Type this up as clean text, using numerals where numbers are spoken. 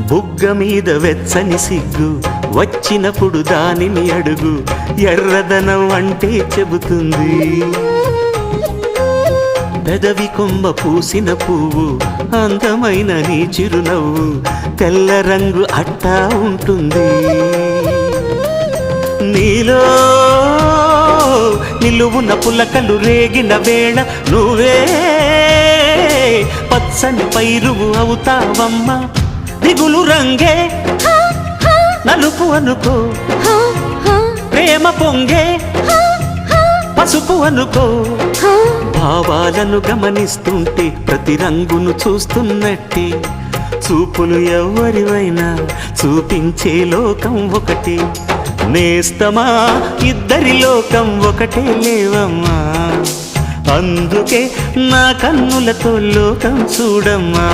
బుగ్గ మీద వెచ్చని సిగ్గు వచ్చినప్పుడు దానిని అడుగు, ఎర్రదనం అంటే చెబుతుంది. పెదవి కొమ్మ పూసిన పువ్వు అందమైన నీ చిరునవ్వు, తెల్ల రంగు అట్టా ఉంటుంది. నీలో నిలువున పులకలు రేగిన వేళ నువ్వే పచ్చని పైరువు అవుతావమ్మా. దిగులు రంగే నలుపు అనుకో, ప్రేమ పొంగే పసుపు అనుకో. భావాలను గమనిస్తుంటే ప్రతి రంగును చూస్తున్నట్టే, చూపులు ఎవరివైనా చూపించే లోకం ఒకటి. నేస్తమా ఇద్దరి లోకం ఒకటే లేవమ్మా, అందుకే నా కన్నులతో లోకం చూడమ్మా.